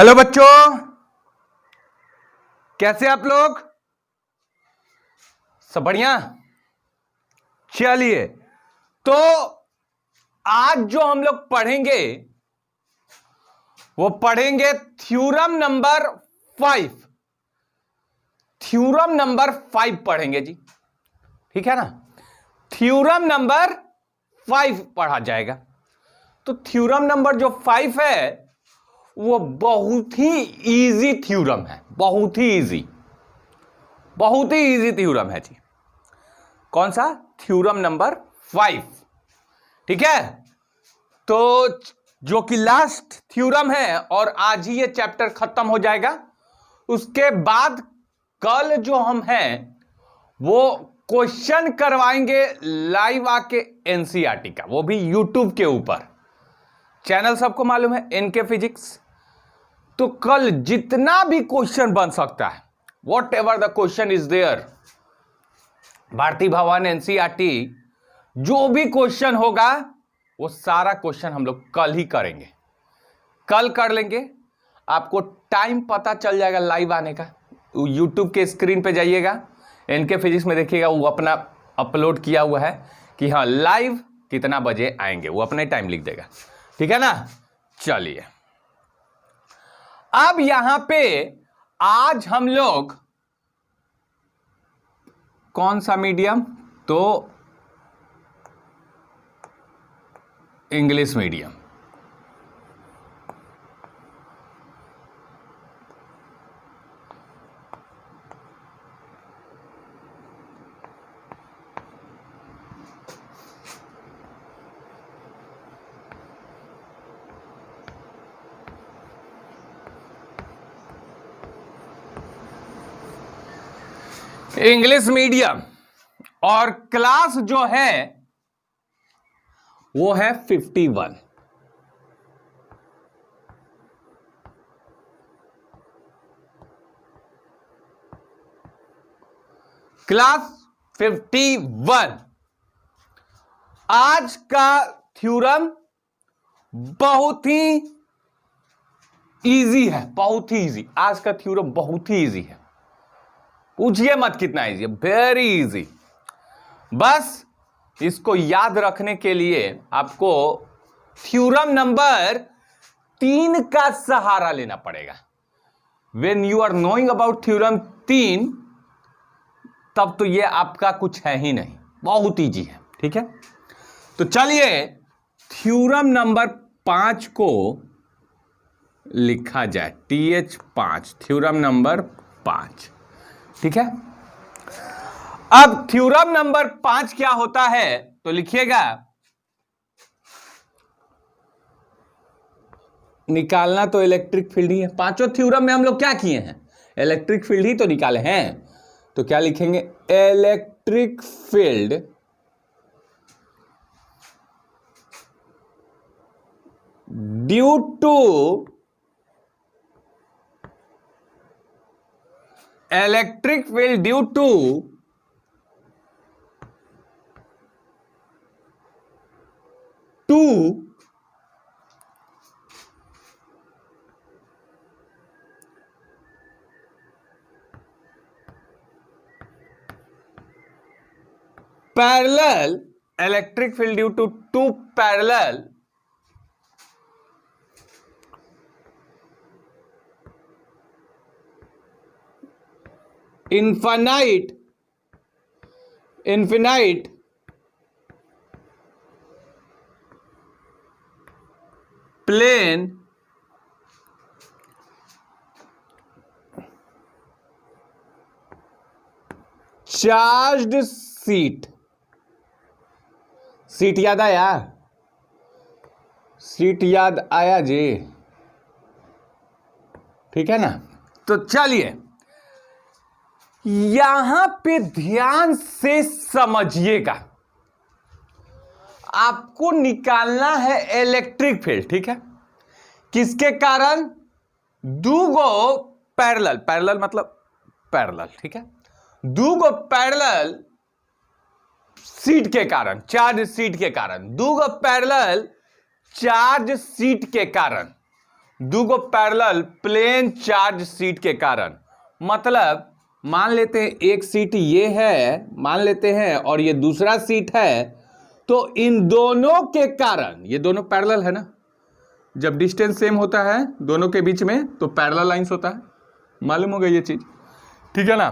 Hello बच्चों, कैसे आप लोग? सब बढ़िया। चलिए, तो आज जो हम लोग पढ़ेंगे वो पढ़ेंगे थ्योरम नंबर 5। थ्योरम नंबर 5 पढ़ेंगे जी, ठीक है ना। थ्योरम नंबर 5 पढ़ा जाएगा। तो थ्योरम नंबर जो 5 है वो बहुत ही इजी थ्योरम है, बहुत ही इजी थ्योरम है जी। कौन सा? थ्योरम नंबर 5, ठीक है। तो जो कि लास्ट थ्योरम है और आज ही ये चैप्टर खत्म हो जाएगा। उसके बाद कल जो हम हैं वो क्वेश्चन करवाएंगे लाइव आके एनसीईआरटी का, वो भी यूट्यूब के ऊपर। चैनल सबको मालूम है, एनके फिजिक्स। तो कल जितना भी क्वेश्चन बन सकता है, whatever the question is there, Bharati Bhawan, NCERT, जो भी क्वेश्चन होगा वो सारा क्वेश्चन हम लोग कल ही करेंगे, कल कर लेंगे। आपको टाइम पता चल जाएगा लाइव आने का। यूट्यूब के स्क्रीन पे जाइएगा, एनके फिजिक्स में देखिएगा, वो अपना अपलोड किया हुआ है कि हाँ लाइव कितना बजे आएंगे, वो अपने टाइम लिख देगा, ठीक है ना। चलिए, अब यहां पे आज हम लोग कौन सा मीडियम? तो इंग्लिश मीडियम। इंग्लिश मीडियम, और क्लास जो है वो है 51। क्लास 51। आज का थ्योरम बहुत ही इजी है, बहुत ही इजी। आज का थ्योरम बहुत ही इजी है, पूछिए मत कितना इजी है, वेरी इजी। बस इसको याद रखने के लिए आपको थ्योरम नंबर 3 का सहारा लेना पड़ेगा। When you are knowing about theorem 3, तब तो ये आपका कुछ है ही नहीं, बहुत इजी है, ठीक है। तो चलिए थ्योरम नंबर 5 को लिखा जाए, TH5, थ्योरम नंबर 5, ठीक है। अब थ्योरम नंबर 5 क्या होता है तो लिखिएगा, निकालना तो इलेक्ट्रिक फील्ड ही है। पांचों थ्योरम में हम लोग क्या किए हैं? इलेक्ट्रिक फील्ड ही तो निकाले हैं। तो क्या लिखेंगे? Electric field due to electric field due to parallel, electric field due to two parallel infinite plane charged sheet। Seat याद आया? सीट याद आया जी, ठीक है ना। तो चलिए यहां पे ध्यान से समझिएगा, आपको निकालना है इलेक्ट्रिक फील्ड, ठीक है। किसके कारण? दूगो पैरेलल, पैरेलल मतलब पैरेलल, ठीक है। दूगो पैरेलल सीट के कारण, चार्ज सीट के कारण, दूगो पैरेलल चार्ज सीट के कारण दूगो पैरेलल प्लेन चार्ज सीट के कारण, मतलब मान लेते हैं एक सीट ये है, मान लेते हैं, और ये दूसरा सीट है, तो इन दोनों के कारण, ये दोनों पैरेलल है ना, जब डिस्टेंस सेम होता है दोनों के बीच में तो पैरेलल लाइंस होता है, मालूम होगा ये चीज, ठीक है ना।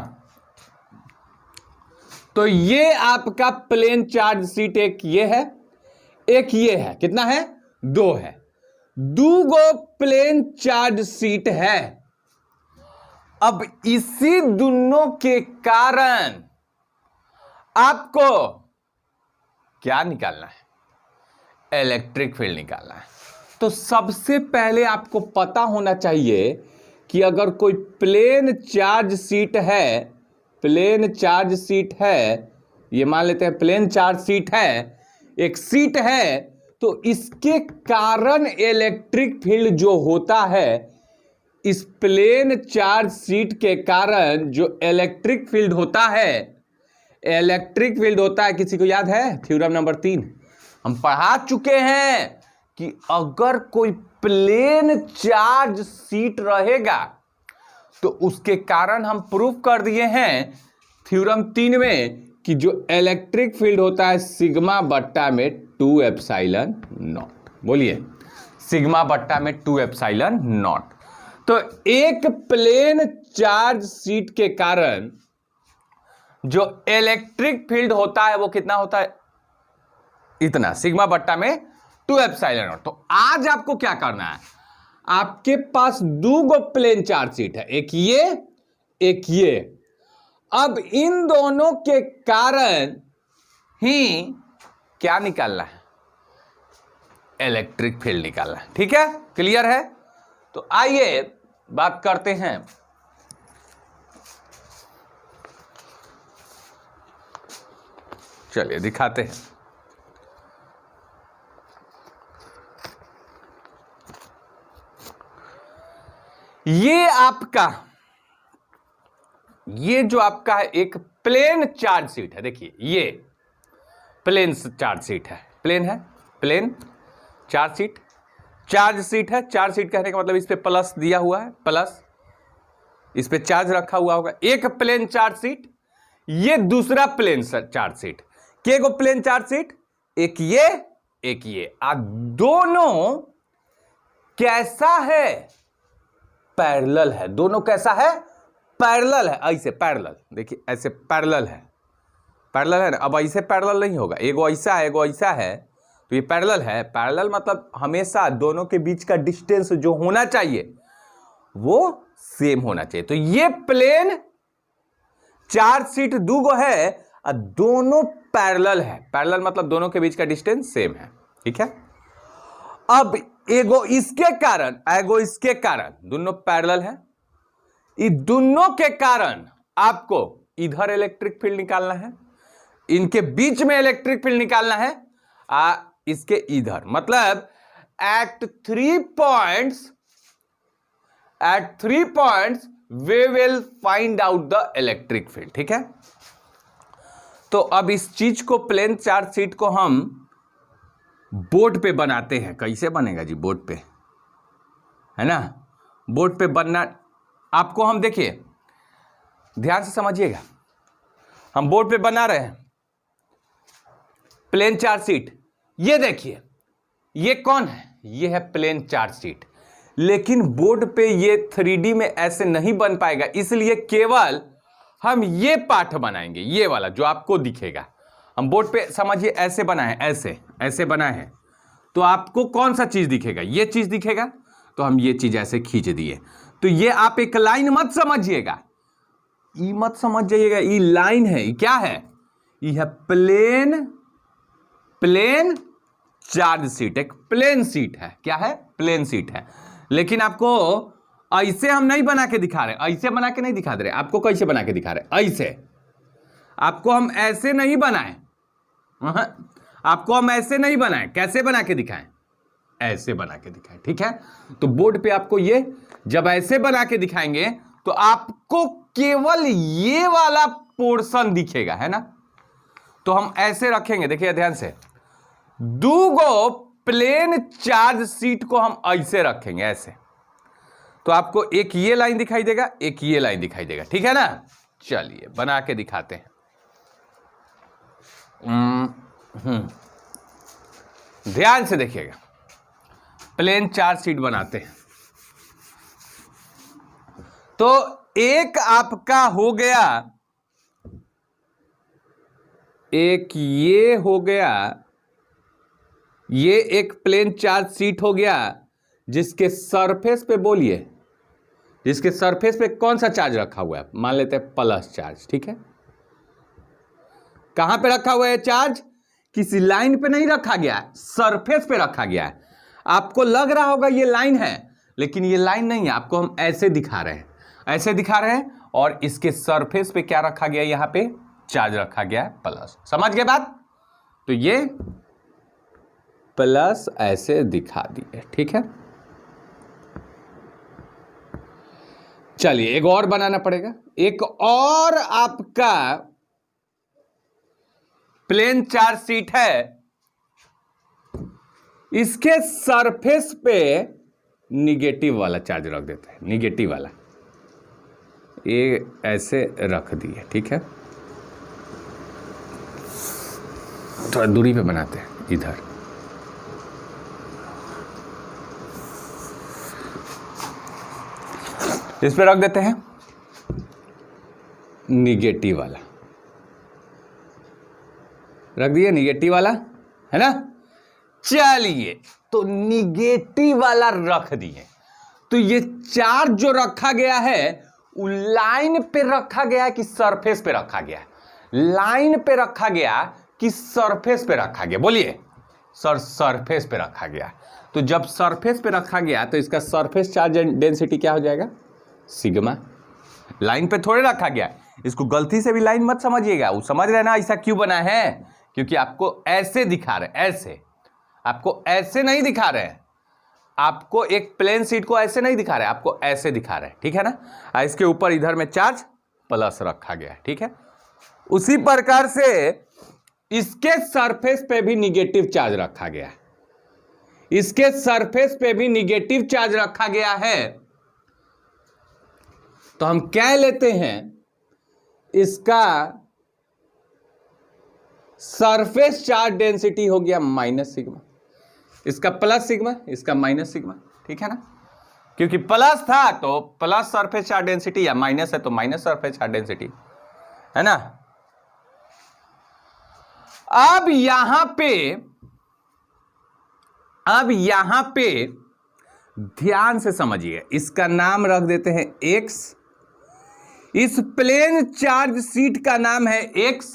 तो ये आपका प्लेन चार्ज सीट एक ये है, एक ये है, कितना है, दो है, दूगो प्लेन चार्ज सीट है। अब इसी दोनों के कारण आपको क्या निकालना है, इलेक्ट्रिक फील्ड निकालना है। तो सबसे पहले आपको पता होना चाहिए कि अगर कोई प्लेन चार्ज सीट है, प्लेन चार्ज सीट है, ये मान लेते हैं प्लेन चार्ज सीट है, एक सीट है, तो इसके कारण इलेक्ट्रिक फील्ड जो होता है, इस प्लेन चार्ज सीट के कारण जो इलेक्ट्रिक फील्ड होता है, इलेक्ट्रिक फील्ड होता है, किसी को याद है थ्योरम नंबर 3 हम पढ़ा चुके हैं कि अगर कोई प्लेन चार्ज सीट रहेगा तो उसके कारण हम प्रूफ कर दिए हैं थ्योरम 3 में कि जो इलेक्ट्रिक फील्ड होता है सिग्मा बट्टा में 2 एप्सिलॉन नॉट। बोलिए, सिग्मा बट्टा में 2 एप्सिलॉन नॉट। तो एक प्लेन चार्ज सीट के कारण जो इलेक्ट्रिक फील्ड होता है वो कितना होता है, इतना, सिग्मा बट्टा में 2 एप्सिलॉन नॉट। तो आज आपको क्या करना है, आपके पास दो प्लेन चार्ज सीट है, एक ये एक ये। अब इन दोनों के कारण ही क्या निकालना है, इलेक्ट्रिक फील्ड निकालना है, ठीक है, क्लियर है। तो आइए बात करते हैं चलिए दिखाते हैं। ये जो आपका है एक प्लेन चार्ज सीट है, देखिए ये प्लेन चार्ज सीट है, प्लेन है, plane charge sheet, charge sheet है। चार्ज सीट कहने का मतलब इस पे प्लस दिया हुआ है, प्लस इस पे चार्ज रखा हुआ होगा, एक प्लेन चार्ज सीट, ये दूसरा प्लेन चार्ज सीट, के गो प्लेन चार्ज सीट, एक ये एक ये, दोनों कैसा है, पैरेलल है, दोनों कैसा है, पैरेलल है, ऐसे पैरेलल, देखिए ऐसे पैरेलल है, पैरेलल है ना। अब ऐसे पैरेलल नहीं होगा, एगो ऐसा है एगो ऐसा है, तो ये पैरेलल है। पैरेलल मतलब हमेशा दोनों के बीच का डिस्टेंस जो होना चाहिए वो सेम होना चाहिए। तो ये प्लेन चार्ज सीट दूगो है और दोनों पैरेलल है, पैरेलल मतलब दोनों के बीच का डिस्टेंस सेम है, ठीक है। अब एगो इसके कारण एगो इसके कारण दोनों पैरेलल है, ये दोनों के कारण आपको इधर इलेक्ट्रिक फील्ड निकालना है, इनके बीच में इलेक्ट्रिक फील्ड निकालना है, इसके इधर, मतलब at 3 points we will find out the electric field, ठीक है। तो अब इस चीज को, प्लेन चार्ज सीट को हम बोर्ड पे बनाते हैं। कैसे बनेगा जी, बोर्ड पे, है ना, बोर्ड पे बनना आपको, हम देखिए ध्यान से समझिएगा, हम बोर्ड पे बना रहे हैं प्लेन चार्ज सीट। ये देखिए ये कौन है, ये है प्लेन चार्ज सीट, लेकिन बोर्ड पे ये 3D में ऐसे नहीं बन पाएगा, इसलिए केवल हम ये पार्ट बनाएंगे, ये वाला जो आपको दिखेगा। हम बोर्ड पे समझिए ऐसे बनाए, ऐसे ऐसे बनाए हैं, तो आपको कौन सा चीज दिखेगा, ये चीज दिखेगा, तो हम ये चीज ऐसे खींच दिए। तो ये आप एक लाइन मत समझिएगा, ये मत समझ जाइएगा, ये लाइन है, ये क्या है, ये है प्लेन चार्ज सीट, एक प्लेन सीट है, क्या है, प्लेन सीट है। लेकिन आपको ऐसे हम नहीं बना के दिखा रहे, ऐसे बना के नहीं दिखा दे रहे, आपको कैसे बना के दिखा रहे, ऐसे, आपको हम ऐसे नहीं बनाए, आपको हम ऐसे नहीं बनाए, कैसे बना के दिखाएं, ऐसे बना के दिखाएं, ठीक है। तो बोर्ड पे आपको ये जब ऐसे बना के दिखाएंगे तो आपको केवल ये वाला पोर्शन दिखेगा, है ना। तो हम ऐसे रखेंगे, देखिए ध्यान से, दूगो प्लेन चार्ज सीट को हम ऐसे रखेंगे, ऐसे तो आपको एक ये लाइन दिखाई देगा, एक ये लाइन दिखाई देगा, ठीक है ना। चलिए बना के दिखाते हैं। ध्यान से देखिएगा, प्लेन चार्ज शीट बनाते हैं। तो एक आपका हो गया, एक ये हो गया, ये एक प्लेन चार्ज शीट हो गया जिसके सरफेस पे, बोलिए, जिसके सरफेस पे कौन सा चार्ज रखा हुआ है, मान लेते हैं प्लस चार्ज, ठीक है। कहां पे रखा हुआ है चार्ज, किसी लाइन पे नहीं रखा गया है, सरफेस पे रखा गया है। आपको लग रहा होगा ये लाइन है, लेकिन ये लाइन नहीं है, आपको हम ऐसे दिखा रहे हैं, ऐसे दिखा रहे हैं, और इसके सरफेस पे क्या रखा गया है, यहां पे चार्ज रखा गया है प्लस। समझ गए बात। तो ये प्लस ऐसे दिखा दिए, ठीक है। चलिए एक और बनाना पड़ेगा, एक और आपका प्लेन चार्ज शीट है, इसके सरफेस पे निगेटिव वाला चार्ज रख देते हैं, निगेटिव वाला, ये ऐसे रख दिए, ठीक है। थोड़ा दूरी पे बनाते हैं, इधर इस पे रख देते हैं निगेटिव वाला, रख दिए निगेटिव वाला, है ना। चलिए तो निगेटिव वाला रख दिए, तो ये चार्ज जो रखा गया है वो लाइन पे रखा गया है कि सरफेस पे रखा गया है, लाइन पे रखा गया कि सरफेस पे रखा गया, बोलिए सर, सरफेस पे रखा गया। तो जब सरफेस पे रखा गया तो इसका सरफेस चार्ज डेंसिटी क्या हो जाएगा, सिग्मा। लाइन पे थोड़े रखा गया, इसको गलती से भी लाइन मत समझिएगा, वो समझ रहे ना ऐसा क्यों बना है, क्योंकि आपको ऐसे दिखा रहे, ऐसे आपको ऐसे नहीं दिखा रहे हैं, आपको एक प्लेन शीट को ऐसे नहीं दिखा रहे, आपको ऐसे दिखा रहे हैं, ठीक है ना। इसके ऊपर इधर में चार्ज प्लस रखा गया है, ठीक है। उसी प्रकार से इसके सरफेस पे भी निगेटिव चार्ज रखा गया है, इसके सरफेस पे भी निगेटिव चार्ज रखा गया है। तो हम क्या लेते हैं, इसका सरफेस चार्ज डेंसिटी हो गया माइनस सिग्मा, इसका प्लस सिग्मा, इसका माइनस सिग्मा, ठीक है ना। क्योंकि प्लस था तो प्लस सरफेस चार्ज डेंसिटी, या माइनस है तो माइनस सरफेस चार्ज डेंसिटी, है ना। अब यहां पे ध्यान से समझिए, इसका नाम रख देते हैं x, इस प्लेन चार्ज शीट का नाम है x,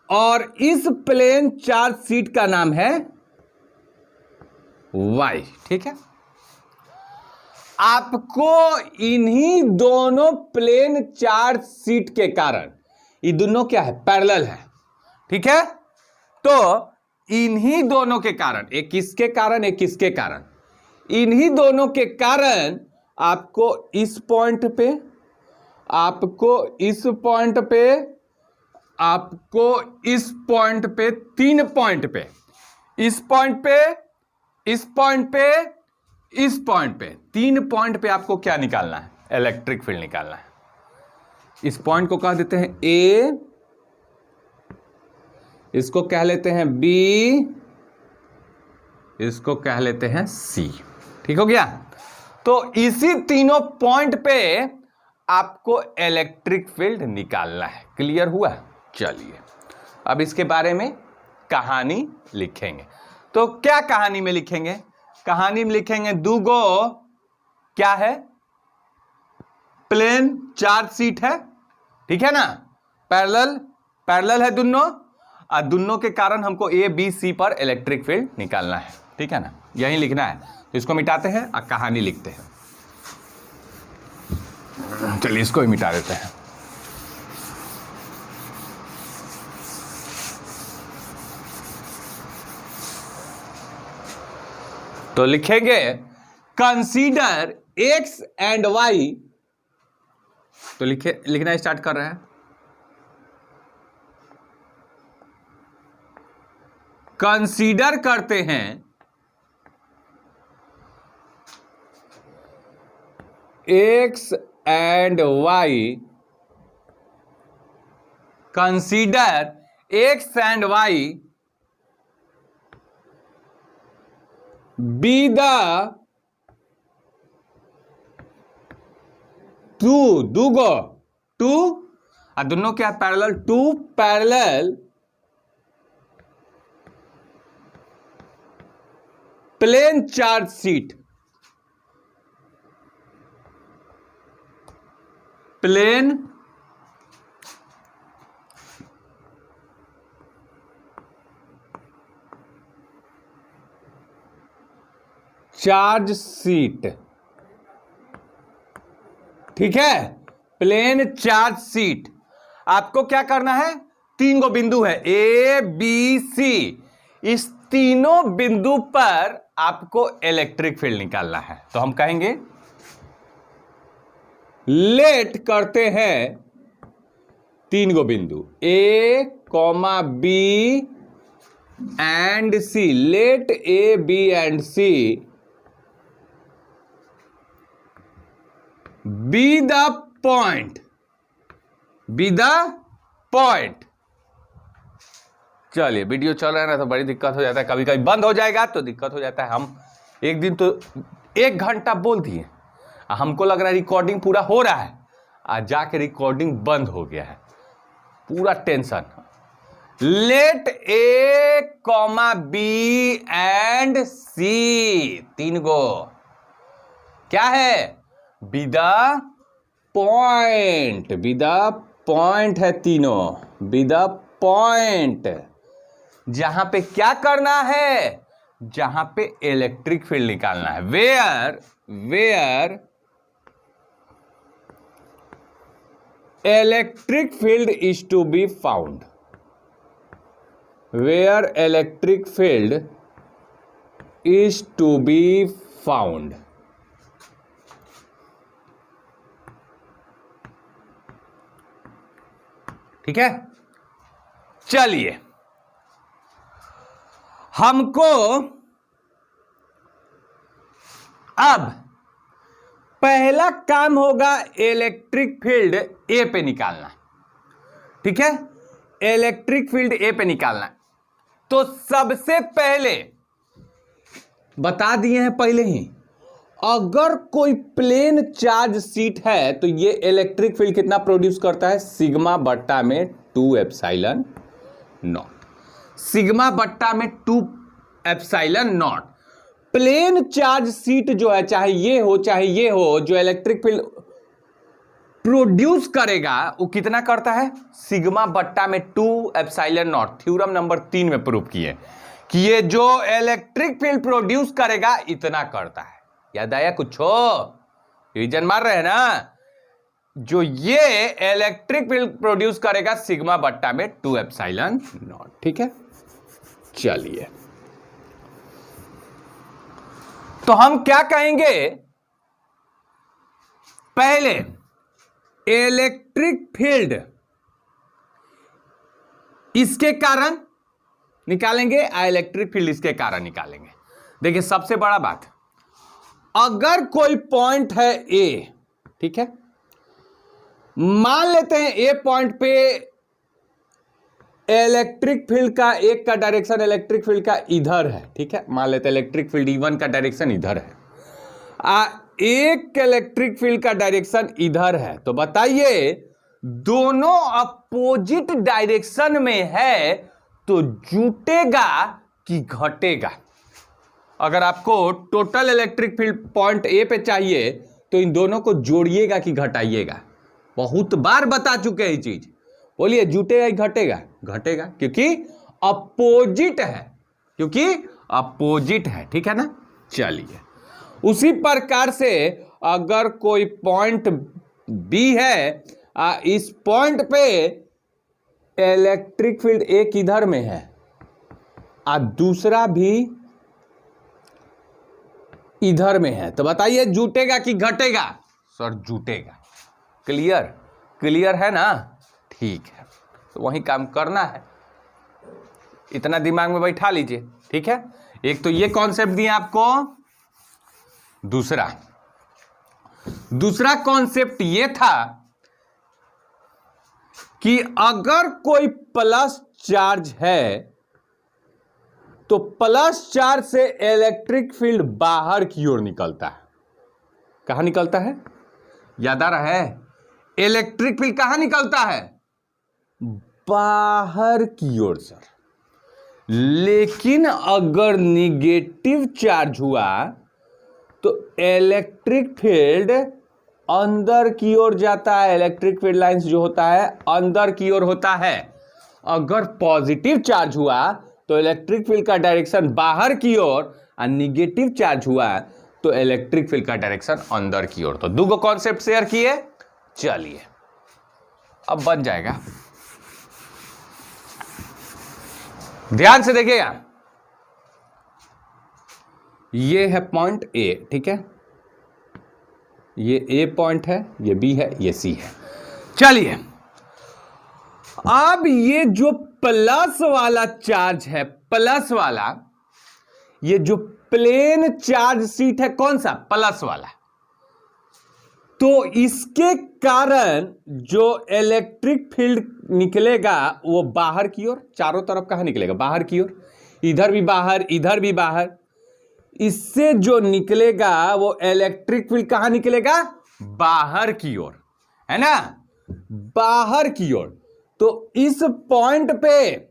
और इस प्लेन चार्ज शीट का नाम है y, ठीक है। आपको इन्हीं दोनों प्लेन चार्ज शीट के कारण, ये दोनों क्या है, पैरेलल है, ठीक है। तो इन्हीं दोनों के कारण, एक किसके कारण, एक किसके कारण, इन्हीं दोनों के कारण आपको इस पॉइंट पे, आपको इस पॉइंट पे, आपको इस पॉइंट पे, 3 पॉइंट पे, इस पॉइंट पे, इस पॉइंट पे, इस पॉइंट पे, 3 पॉइंट पे आपको क्या निकालना है, इलेक्ट्रिक फील्ड निकालना है। इस पॉइंट को कह देते हैं ए, इसको कह लेते हैं बी, इसको कह लेते हैं सी, ठीक हो गया। तो इसी तीनों पॉइंट पे आपको इलेक्ट्रिक फील्ड निकालना है, क्लियर हुआ। चलिए अब इसके बारे में कहानी लिखेंगे। तो क्या कहानी में लिखेंगे, कहानी में लिखेंगे दूगो, क्या है, प्लेन चार्ज शीट है, ठीक है ना, पैरेलल, पैरेलल है दोनों, और दोनों के कारण हमको ए बी सी पर इलेक्ट्रिक फील्ड निकालना है, ठीक है ना, यही लिखना है। तो इसको मिटाते हैं और कहानी लिखते हैं। चलिए इसको ही मिटा देते हैं। तो लिखेंगे कंसीडर एक्स एंड वाई, तो लिखना स्टार्ट कर रहे हैं। कंसीडर करते हैं X and Y, consider X and Y be the दूगो टू, दोनों क्या parallel, two parallel plane charge sheet, plane charge sheet, ठीक है, प्लेन चार्ज शीट। आपको क्या करना है, तीन गो बिंदु है ए बी सी, इस तीनों बिंदु पर आपको इलेक्ट्रिक फील्ड निकालना है। तो हम कहेंगे लेट करते हैं तीन गो बिंदु A comma B and C, let A B and C be the point, B the point. चलिए, वीडियो चल रहा है ना तो बड़ी दिक्कत हो जाता है, कभी कभी बंद हो जाएगा तो दिक्कत हो जाता है। हम एक दिन तो 1 घंटा बोल दिए, हमको लग रहा है रिकॉर्डिंग पूरा हो रहा है, आज जाके रिकॉर्डिंग बंद हो गया है, पूरा tension. Let A comma B and C, तीन गो क्या है, B the point, B the point है तीनों, बी द पॉइंट, जहां पे क्या करना है, जहां पे इलेक्ट्रिक फील्ड निकालना है। Where electric field is to be found, where electric field is to be found. ठीक है, चलिए हमको अब पहला काम होगा इलेक्ट्रिक फील्ड ए पे निकालना। ठीक है, इलेक्ट्रिक फील्ड ए पे निकालना। तो सबसे पहले बता दिए हैं पहले ही, अगर कोई प्लेन चार्ज शीट है तो ये इलेक्ट्रिक फील्ड कितना प्रोड्यूस करता है, सिग्मा बट्टा में 2 एप्सिलॉन नॉट, सिग्मा बट्टा में 2 epsilon naught. Plane charge sheet जो है, चाहे ये हो चाहे ये हो, जो इलेक्ट्रिक फील्ड प्रोड्यूस करेगा वो कितना करता है, सिग्मा बट्टा में 2 एप्सिलॉन नॉट। थ्योरम नंबर 3 में प्रूव किए कि ये जो इलेक्ट्रिक फील्ड प्रोड्यूस करेगा इतना करता है। याद आया कुछ हो, रिवीजन मार रहे हैं ना, जो ये इलेक्ट्रिक फील्ड प्रोड्यूस करेगा सिग्मा बट्टा में 2 एप्सिलॉन नॉट। ठीक है, चलिए तो हम क्या कहेंगे, पहले इलेक्ट्रिक फील्ड इसके कारण निकालेंगे, इलेक्ट्रिक फील्ड इसके कारण निकालेंगे। देखिए सबसे बड़ा बात, अगर कोई पॉइंट है ए, ठीक है, मान लेते हैं ए पॉइंट पे इलेक्ट्रिक फील्ड का एक का डायरेक्शन इलेक्ट्रिक फील्ड का इधर है। ठीक है, मान लेते हैं इलेक्ट्रिक फील्ड E1 का डायरेक्शन इधर है, एक इलेक्ट्रिक फील्ड का डायरेक्शन इधर है। तो बताइए दोनों अपोजिट डायरेक्शन में है तो जुटेगा कि घटेगा। अगर आपको total electric field point A पे चाहिए तो इन दोनों को जोड़िएगा कि घटाइएगा। बहुत बार बता चुके हैं ये चीज, बोलिए जुटेगा कि घटेगा, घटेगा क्योंकि अपोजिट है, क्योंकि अपोजिट है। ठीक है ना, चलिए उसी प्रकार से अगर कोई पॉइंट बी है, इस पॉइंट पे इलेक्ट्रिक फील्ड एक इधर में है और दूसरा भी इधर में है, तो बताइए जुटेगा कि घटेगा। सर जुटेगा। क्लियर, क्लियर है ना, ठीक है, तो वही काम करना है, इतना दिमाग में बैठा लीजिए। ठीक है, एक तो ये कॉन्सेप्ट दिया आपको, दूसरा दूसरा कॉन्सेप्ट यह था कि अगर कोई प्लस चार्ज है तो प्लस चार्ज से इलेक्ट्रिक फील्ड बाहर की ओर निकलता है। कहां निकलता है? याद आ रहा है? इलेक्ट्रिक फील्ड कहां निकलता है? बाहर की ओर सर। लेकिन अगर निगेटिव चार्ज हुआ तो इलेक्ट्रिक फील्ड अंदर की ओर जाता है। इलेक्ट्रिक फील्ड लाइंस जो होता है अंदर की ओर होता है। अगर पॉजिटिव चार्ज हुआ तो इलेक्ट्रिक फील्ड का डायरेक्शन बाहर की ओर, और निगेटिव चार्ज हुआ तो इलेक्ट्रिक फील्ड का डायरेक्शन अंदर की ओर। तो दो कॉन्सेप्ट शेयर किए। चलिए अब बन जाएगा। ध्यान से देखिएगा, ये है पॉइंट ए, ठीक है, ये ए पॉइंट है, ये बी है, ये सी है। चलिए अब ये जो प्लस वाला चार्ज है, प्लस वाला, ये जो प्लेन चार्ज शीट है, कौन सा? प्लस वाला। तो इसके कारण जो इलेक्ट्रिक फील्ड निकलेगा वो बाहर की ओर, चारों तरफ कहां निकलेगा? बाहर की ओर। इधर भी बाहर, इधर भी बाहर। इससे जो निकलेगा वो इलेक्ट्रिक फील्ड कहां निकलेगा? बाहर की ओर, है ना? बाहर की ओर। तो इस पॉइंट पे,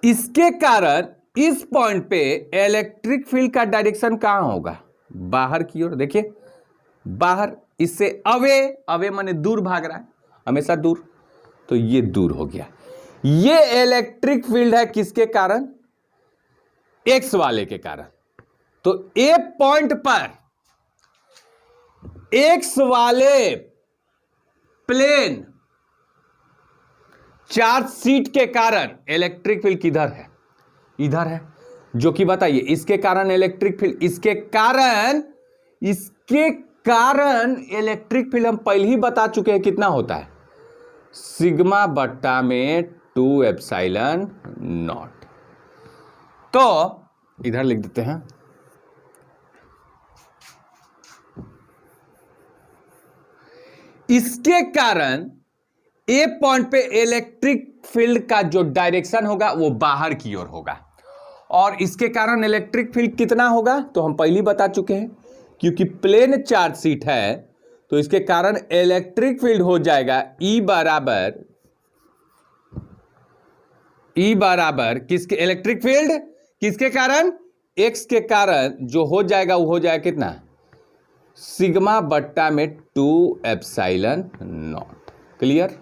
इसके कारण इस पॉइंट पे इलेक्ट्रिक फील्ड का डायरेक्शन कहां होगा? बाहर की ओर। देखिए बाहर, इससे अवे, अवे माने दूर भाग रहा है, हमेशा दूर। तो ये दूर हो गया। ये इलेक्ट्रिक फील्ड है किसके कारण? एक्स वाले के कारण। तो ए पॉइंट पर एक्स वाले प्लेन चार्ज शीट के कारण इलेक्ट्रिक फील्ड किधर है? इधर है। जो कि बताइए, इसके कारण इलेक्ट्रिक फील्ड, इसके कारण इलेक्ट्रिक फील्ड हम पहले ही बता चुके हैं कितना होता है, सिग्मा बट्टा में 2 एप्सिलॉन नॉट। तो इधर लिख देते हैं, इसके कारण ए पॉइंट पे इलेक्ट्रिक फील्ड का जो डायरेक्शन होगा वो बाहर की ओर होगा। और इसके कारण इलेक्ट्रिक फील्ड कितना होगा तो हम पहले ही बता चुके हैं, क्योंकि प्लेन चार्ज शीट है तो इसके कारण इलेक्ट्रिक फील्ड हो जाएगा ई बराबर किसके? इलेक्ट्रिक फील्ड किसके कारण? एक्स के कारण जो हो जाएगा वो हो जाएगा कितना? सिग्मा बट्टा में 2 एप्सिलॉन नॉट। क्लियर?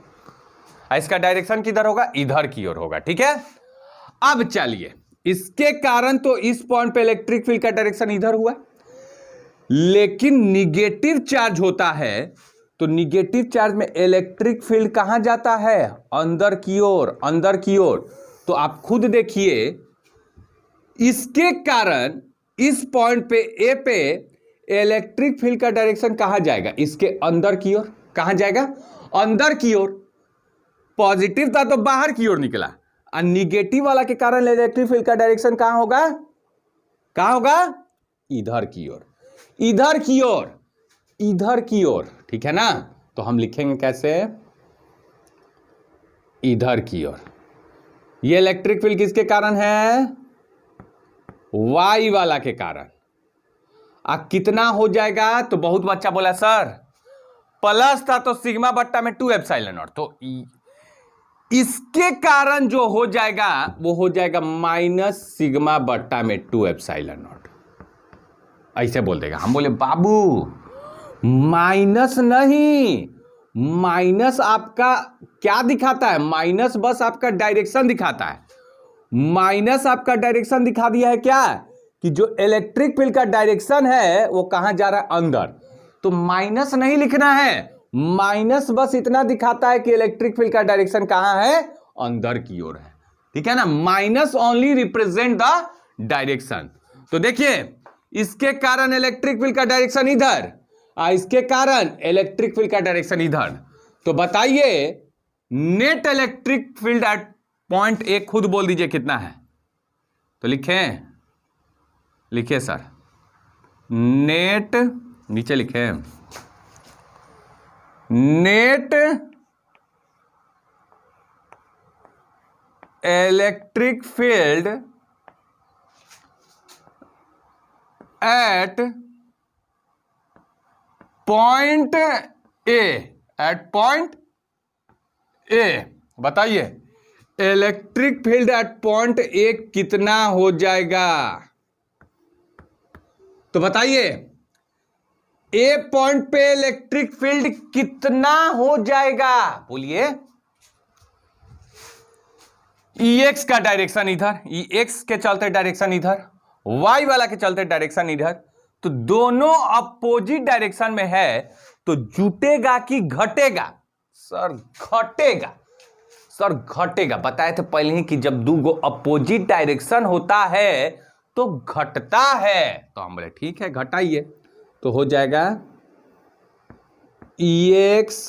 इसका डायरेक्शन किधर होगा? इधर की ओर होगा। ठीक है, अब चलिए, इसके कारण तो इस पॉइंट पे इलेक्ट्रिक फील्ड का डायरेक्शन इधर हुआ, लेकिन निगेटिव चार्ज होता है तो निगेटिव चार्ज में इलेक्ट्रिक फील्ड कहां जाता है? अंदर की ओर, अंदर की ओर। तो आप खुद देखिए, इसके कारण इस पॉइंट पे ए पे इलेक्ट्रिक फील्ड का डायरेक्शन कहां जाएगा? इसके अंदर की ओर। कहां जाएगा? अंदर की ओर। पॉजिटिव था तो बाहर की ओर निकला, और निगेटिव वाला के कारण इलेक्ट्रिक फील्ड का डायरेक्शन कहां होगा? कहां होगा? इधर की ओर, इधर की ओर, इधर की ओर। ठीक है ना? तो हम लिखेंगे कैसे? इधर की ओर। ये इलेक्ट्रिक फील्ड किसके कारण है? वाई वाला के कारण। अब कितना हो जाएगा? तो बहुत बच्चा बोला सर प्लस था तो सिग्मा बट्टा में 2 एप्सिलॉन नॉट, तो इसके कारण जो हो जाएगा वो हो जाएगा माइनस सिग्मा बट्टा में 2 एप्सिलॉन नॉट। ऐसे बोल देगा। हम बोले बाबू माइनस नहीं, माइनस आपका क्या दिखाता है? माइनस बस आपका डायरेक्शन दिखाता है। माइनस आपका डायरेक्शन दिखा दिया है क्या? कि जो इलेक्ट्रिक फील्ड का डायरेक्शन है वो कहां जा रहा है? अंदर। तो माइनस नहीं लिखना है, माइनस बस इतना दिखाता है कि इलेक्ट्रिक फील्ड का डायरेक्शन कहां है? अंदर की ओर है। ठीक है ना? Minus only represent the direction. तो देखिए, इसके कारण इलेक्ट्रिक फील्ड का डायरेक्शन इधर, इसके कारण इलेक्ट्रिक फील्ड का डायरेक्शन इधर। तो बताइए net electric field at point ए खुद बोल दीजिए कितना है? तो लिखें, लिखिए सर। नेट, नीचे लिखे net electric field at point A, at point A. बताइए electric field at point A कितना हो जाएगा? तो बताइए ए पॉइंट पे इलेक्ट्रिक फील्ड कितना हो जाएगा? बोलिए। EX का डायरेक्शन इधर, EX के चलते डायरेक्शन इधर, Y वाला के चलते डायरेक्शन इधर, तो दोनों अपोजिट डायरेक्शन में है, तो जुटेगा कि घटेगा? सर घटेगा, सर घटेगा। बताए थे पहले ही कि जब दो गो अपोजिट डायरेक्शन होता है तो घटता है। तो हम बोले ठीक है घटाइए, तो हो जाएगा EX,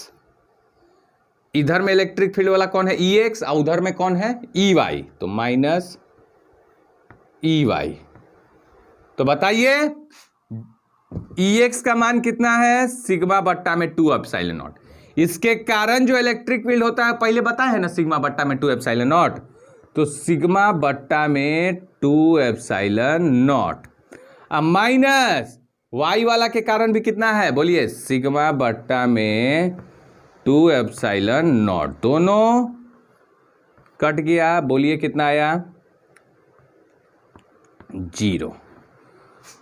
इधर में इलेक्ट्रिक फील्ड वाला कौन है? EX, और उधर में कौन है? EY, तो माइनस EY। तो बताइए EX का मान कितना है? सिग्मा बट्टा में 2 एप्सिलॉन नॉट। इसके कारण जो इलेक्ट्रिक फील्ड होता है पहले बताए है ना, सिग्मा बट्टा में 2 एप्सिलॉन नॉट, तो सिग्मा बट्टा में 2 एप्सिलॉन नॉट। अब माइनस Y वाला के कारण भी कितना है? बोलिए सिग्मा बट्टा में 2 एप्सिलॉन नॉट, दोनों कट गया। बोलिए कितना आया? 0।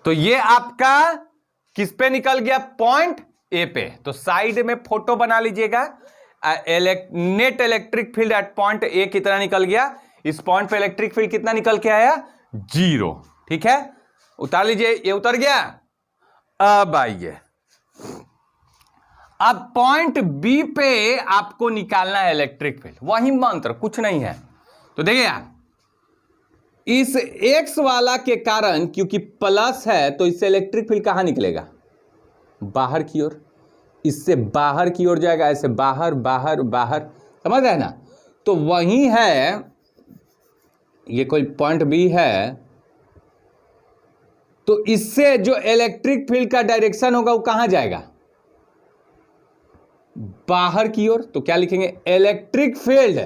तो ये आपका किस पे निकल गया? पॉइंट ए पे। तो साइड में फोटो बना लीजिएगा। Net electric field at point A कितना निकल गया? इस पॉइंट पे इलेक्ट्रिक फील्ड कितना निकल के आया? 0। ठीक है, उतार लीजिए। ये उतर गया। अब आइए, अब पॉइंट बी पे आपको निकालना है इलेक्ट्रिक फील्ड, वही मंत्र, कुछ नहीं है। तो देखिए इस एक्स वाला के कारण क्योंकि प्लस है तो इससे इलेक्ट्रिक फील्ड कहां निकलेगा? बाहर की ओर। इससे बाहर की ओर जाएगा, ऐसे बाहर बाहर बाहर, समझ रहे हैं ना? तो वही है, ये कोई पॉइंट बी है, तो इससे जो इलेक्ट्रिक फील्ड का डायरेक्शन होगा वो कहां जाएगा? बाहर की ओर। तो क्या लिखेंगे? इलेक्ट्रिक फील्ड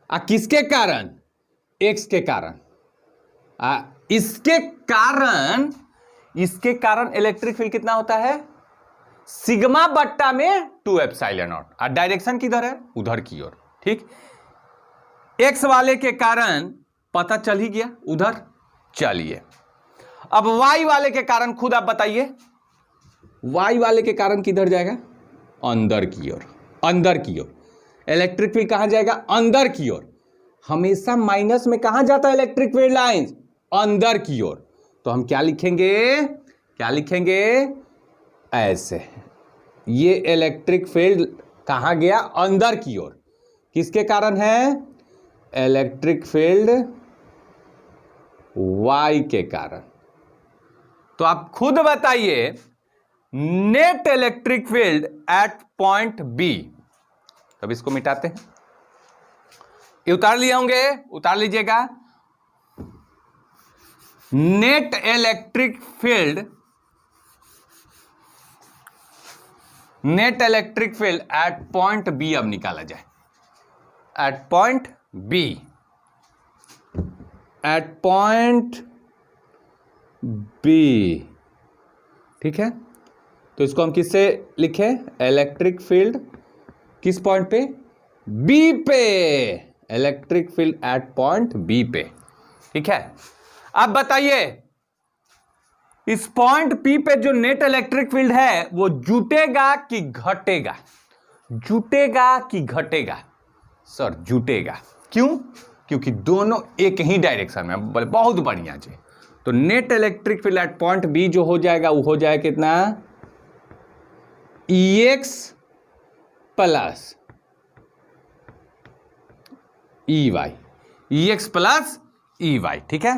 किसके कारण? एक्स के कारण। इसके कारण इलेक्ट्रिक फील्ड कितना होता है? सिग्मा बट्टा में 2 एप्सिलॉन नॉट। और डायरेक्शन किधर है? उधर की ओर। ठीक, एक्स वाले के कारण पता चल ही गया उधर। चलिए अब वाई वाले के कारण खुद आप बताइए, वाई वाले के कारण किधर जाएगा? अंदर की ओर। अंदर की ओर इलेक्ट्रिक फील्ड कहां जाएगा? अंदर की ओर। हमेशा माइनस में कहां जाता है इलेक्ट्रिक फील्ड लाइंस? अंदर की ओर। तो हम क्या लिखेंगे? क्या लिखेंगे? ऐसे, ये इलेक्ट्रिक फील्ड कहां गया? अंदर की ओर। किसके कारण है? इलेक्ट्रिक फील्ड वाई के कारण। तो आप खुद बताइए net electric field at point B. तब इसको मिटाते हैं, ये उतार लिए होंगे, उतार लीजिएगा। Net electric field, net electric field at point B अब निकाला जाए। At point B, at point B. ठीक है, तो इसको हम किससे लिखें? इलेक्ट्रिक फील्ड किस पॉइंट पे? बी पे। Electric field at point B पे। ठीक है, अब बताइए इस पॉइंट पी पे जो नेट इलेक्ट्रिक फील्ड है वो जुटेगा कि घटेगा? जुटेगा कि घटेगा? सर जुटेगा। क्यों? क्योंकि दोनों एक ही डायरेक्शन में। बहुत बढ़िया जी। तो net electric field at point B जो हो जाएगा वो हो जाएगा कितना? EX plus EY, EX plus EY। ठीक है,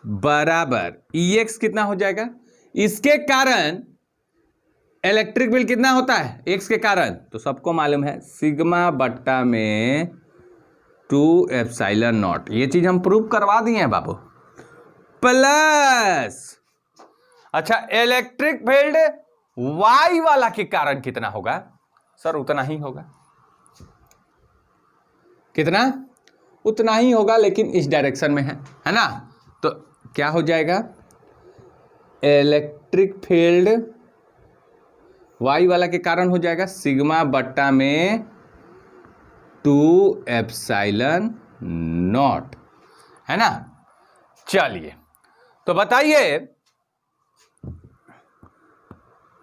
बराबर EX कितना हो जाएगा? इसके कारण इलेक्ट्रिक फील्ड कितना होता है? X के कारण तो सबको मालूम है सिग्मा बट्टा में 2 एप्सिलॉन नॉट। ये चीज हम प्रूव करवा दिए हैं बाबू। प्लस अच्छा, इलेक्ट्रिक फील्ड वाई वाला के कारण कितना होगा? सर उतना ही होगा। कितना? उतना ही होगा, लेकिन इस डायरेक्शन में है ना? तो क्या हो जाएगा? इलेक्ट्रिक फील्ड वाई वाला के कारण हो जाएगा सिग्मा बट्टा में 2 एप्सिलॉन नॉट, है ना? चलिए, तो बताइए,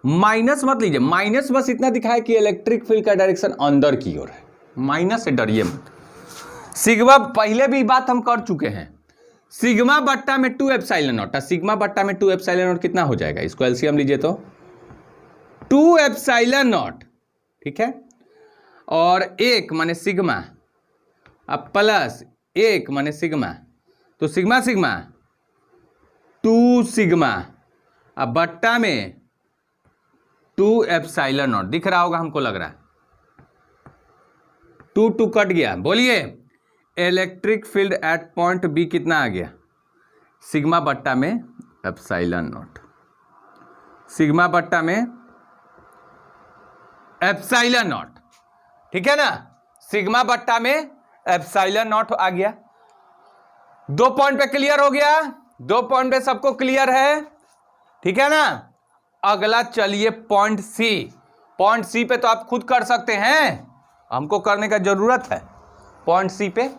माइनस मत लीजिए, माइनस बस इतना दिखाए कि इलेक्ट्रिक फील्ड का डायरेक्शन अंदर की ओर है, माइनस से डरिए मत। सिग्मा, पहले भी बात हम कर चुके हैं, सिग्मा बट्टा में 2 एप्सिलॉन नॉट, सिग्मा बट्टा में 2 एप्सिलॉन नॉट कितना हो जाएगा? इसको एलसीएम लीजिए तो 2 एप्सिलॉन नॉट, ठीक है, और 1 माने सिग्मा, अब प्लस 1 माने सिग्मा, तो सिग्मा सिग्मा 2 सिग्मा, अब बट्टा में 2 एप्सिलॉन नॉट, दिख रहा होगा हमको, लग रहा है 2 कट गया। बोलिए, electric field at point B कितना आ गया? सिग्मा बट्टा में एप्सिलॉन नॉट, सिग्मा बट्टा में एप्सिलॉन नॉट, ठीक है ना? सिग्मा बट्टा में एप्सिलॉन नॉट आ गया। 2 पॉइंट पे क्लियर हो गया? 2 पॉइंट पे सबको क्लियर है, ठीक है ना? अगला चलिए पॉइंट सी। पॉइंट सी पे तो आप खुद कर सकते हैं, हमको करने का जरूरत है। पॉइंट सी पे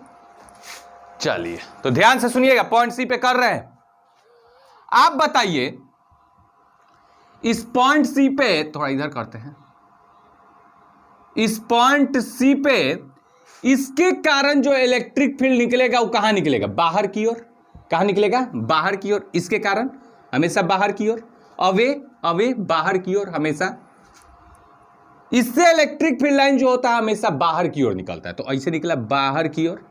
चलिए, तो ध्यान से सुनिएगा, पॉइंट सी पे कर रहे हैं। आप बताइए, इस पॉइंट सी पे, थोड़ा इधर करते हैं, इस पॉइंट सी पे इसके कारण जो इलेक्ट्रिक फील्ड निकलेगा वो कहां निकलेगा? बाहर की ओर। कहां निकलेगा? बाहर की ओर। इसके कारण हमेशा बाहर की ओर, अवे अवे बाहर की ओर हमेशा। इससे इलेक्ट्रिक फील्ड लाइन जो होता है हमेशा बाहर की ओर निकलता है, तो ऐसे निकला बाहर की ओर।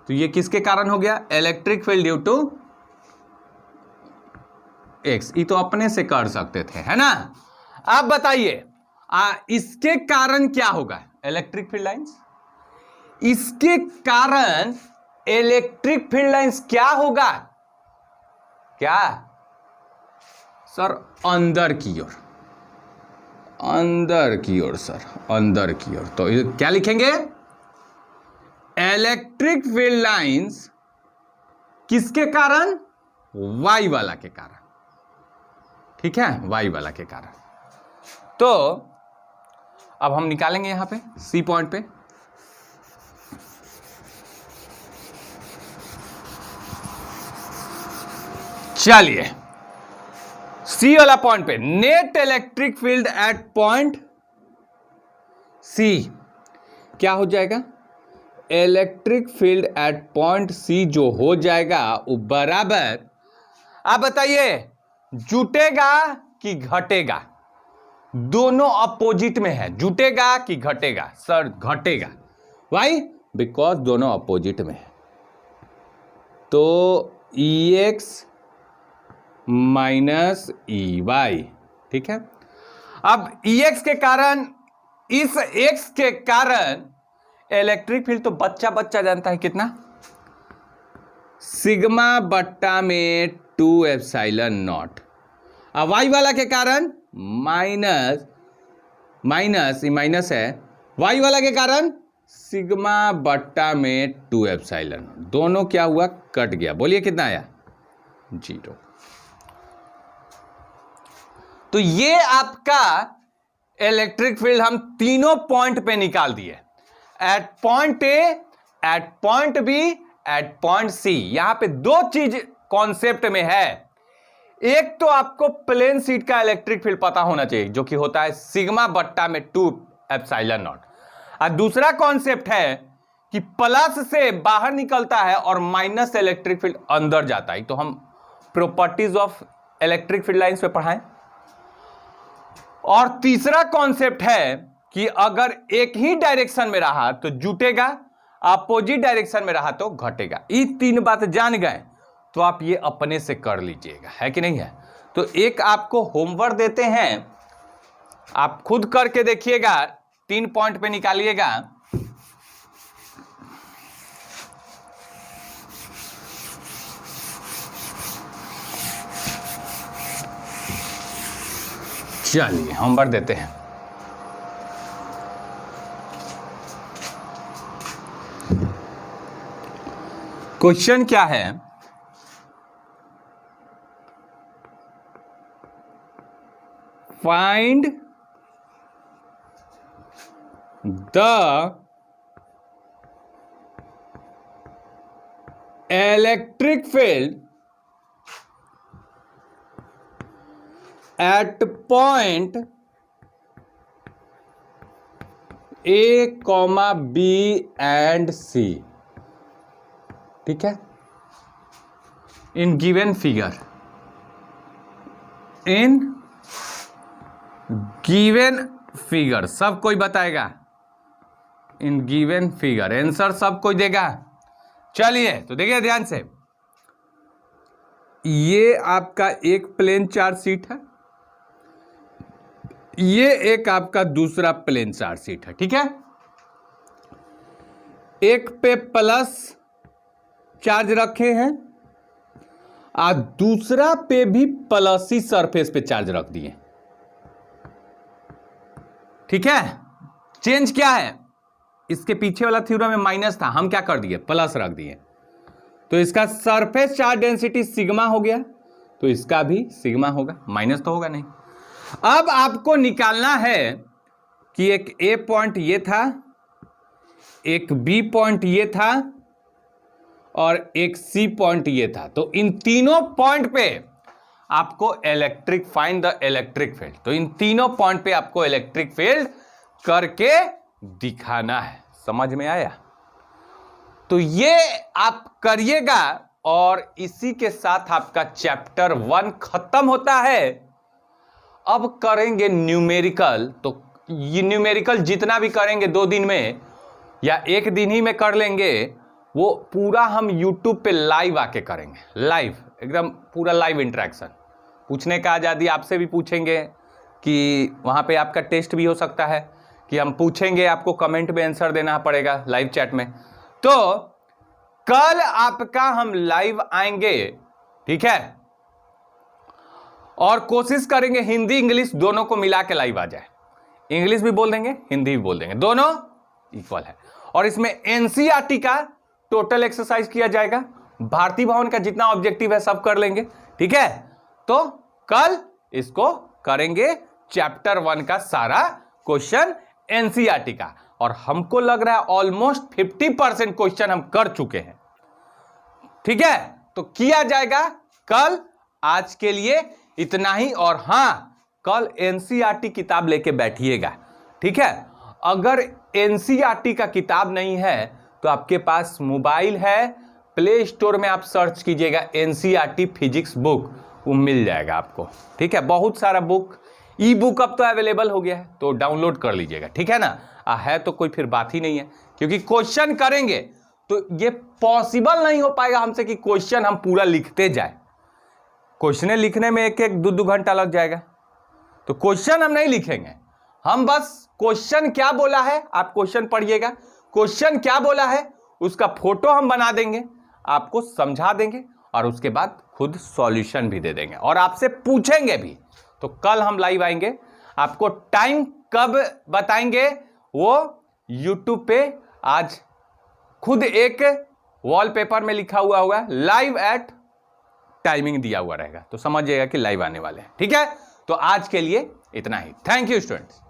तो ये किसके कारण हो गया? Electric field due to X. ये तो अपने से कर सकते थे, है ना? आप बताइए, इसके कारण क्या होगा? इलेक्ट्रिक फील्ड लाइंस, इसके कारण इलेक्ट्रिक फील्ड लाइंस क्या होगा? क्या सर? अंदर की ओर, अंदर की ओर सर, अंदर की ओर। तो क्या लिखेंगे? इलेक्ट्रिक फील्ड लाइंस किसके कारण? वाई वाला के कारण, ठीक है, वाई वाला के कारण। तो अब हम निकालेंगे यहां पे सी पॉइंट पे, चलिए सी वाला पॉइंट पे, net electric field at point C क्या हो जाएगा? Electric field at point C जो हो जाएगा वो बराबर, आप बताइए, जुटेगा कि घटेगा? दोनों अपोजिट में है, जुटेगा कि घटेगा? सर घटेगा। वाई? बिकॉज दोनों अपोजिट में है। तो EX माइनस EY, ठीक है। अब EX के कारण, इस X के कारण इलेक्ट्रिक फील्ड तो बच्चा बच्चा जानता है कितना? सिग्मा बट्टा में 2 एप्सिलॉन नॉट। अब Y वाला के कारण माइनस माइनस, माइनस है, Y वाला के कारण सिग्मा बट्टा में 2 एप्सिलॉन। दोनों क्या हुआ? कट गया। बोलिए कितना आया? 0। तो ये आपका इलेक्ट्रिक फील्ड हम तीनों पॉइंट पे निकाल दिए, at point A, at point B, at point C. यहां पे 2 चीज कॉन्सेप्ट में है। एक तो आपको प्लेन शीट का इलेक्ट्रिक फील्ड पता होना चाहिए, जो कि होता है सिग्मा बट्टा में 2 एप्सिलॉन नॉट। और दूसरा कॉन्सेप्ट है कि प्लस से बाहर निकलता है और माइनस से इलेक्ट्रिक फील्ड अंदर जाता है। तो हम properties of electric field lines पे पढ़ाएं। और तीसरा कॉन्सेप्ट है कि अगर एक ही डायरेक्शन में रहा तो जुटेगा, अपोजिट डायरेक्शन में रहा तो घटेगा। ये 3 बात जान गए तो आप ये अपने से कर लीजिएगा, है कि नहीं है? तो एक आपको होमवर्क देते हैं, आप खुद करके देखिएगा, 3 पॉइंट पे निकालिएगा। चलिए होमवर्क देते हैं। क्वेश्चन क्या है, find the electric field at point A, B and C। ठीक है, in given figure, in given figure सब कोई बताएगा, इन गिवन फिगर आंसर सब कोई देगा। चलिए तो देखिए ध्यान से, ये आपका एक प्लेन चार्ज शीट है, ये एक आपका दूसरा प्लेन चार्ज शीट है। ठीक है, एक पे प्लस चार्ज रखे हैं और दूसरा पे भी प्लस ही सरफेस पे चार्ज रख दिए। ठीक है, चेंज क्या है, इसके पीछे वाला थ्योरम में माइनस था, हम क्या कर दिए, प्लस रख दिए, तो इसका सरफेस चार्ज डेंसिटी सिग्मा हो गया, तो इसका भी सिग्मा होगा, माइनस तो होगा नहीं। अब आपको निकालना है कि एक ए पॉइंट ये था, एक बी पॉइंट ये था और एक सी पॉइंट ये था, तो इन तीनों पॉइंट पे आपको electric find the electric field, तो इन तीनों पॉइंट पे आपको इलेक्ट्रिक फील्ड करके दिखाना है। समझ में आया? तो ये आप करिएगा और इसी के साथ आपका चैप्टर 1 खत्म होता है। अब करेंगे न्यूमेरिकल, तो ये न्यूमेरिकल जितना भी करेंगे 2 दिन में या 1 दिन ही में कर लेंगे, वो पूरा हम YouTube पे लाइव आके करेंगे, लाइव एकदम पूरा लाइव इंटरेक्शन, पूछने का आज़ादी, आपसे भी पूछेंगे कि वहाँ पे आपका टेस्ट भी हो सकता है कि हम पूछेंगे, आपको कमेंट में आंसर देना पड़ेगा लाइव चैट में। तो कल आपका हम लाइव आएंगे, ठीक है, और कोशिश करेंगे हिंदी इंग्लिश दोनों को मिला के लाइव आ जाए, इंग्लिश भी बोल देंगे हिंदी भी बोल देंगे, दोनों इक्वल है। और इसमें एनसीईआरटी का टोटल एक्सरसाइज किया जाएगा, भारती भवन का जितना ऑब्जेक्टिव है सब कर लेंगे। ठीक है, तो कल इसको करेंगे चैप्टर 1 का सारा क्वेश्चन एनसीईआरटी का, और हमको लग रहा है ऑलमोस्ट 50% क्वेश्चन हम कर चुके हैं। ठीक है, तो किया जाएगा कल। आज के लिए इतना ही, और हां कल एनसीईआरटी किताब लेके बैठिएगा। ठीक है, अगर एनसीईआरटी का किताब नहीं है तो आपके पास मोबाइल है, प्ले स्टोर में आप सर्च कीजिएगा एनसीईआरटी फिजिक्स बुक, वो मिल जाएगा आपको। ठीक है, बहुत सारा बुक, ई बुक अब तो अवेलेबल हो गया है, तो डाउनलोड कर लीजिएगा। ठीक है ना, है तो कोई फिर बात ही नहीं है, क्योंकि क्वेश्चन करेंगे तो ये पॉसिबल नहीं हो पाएगा हमसे कि क्वेश्चन हम पूरा लिखते जाए, क्वेश्चन लिखने में 1-2 घंटा लग जाएगा, तो क्वेश्चन हम नहीं लिखेंगे, हम बस क्वेश्चन क्या बोला है आप क्वेश्चन पढ़िएगा, क्वेश्चन क्या बोला है उसका फोटो हम बना देंगे, आपको समझा देंगे और उसके बाद खुद सॉल्यूशन भी दे देंगे और आपसे पूछेंगे भी। तो कल हम लाइव आएंगे, आपको टाइम कब बताएंगे वो YouTube पे आज खुद एक वॉलपेपर में लिखा हुआ होगा, लाइव एट टाइमिंग दिया हुआ रहेगा, तो समझिएगा कि लाइव आने वाले हैं। ठीक है, तो आज के लिए इतना ही। Thank you students.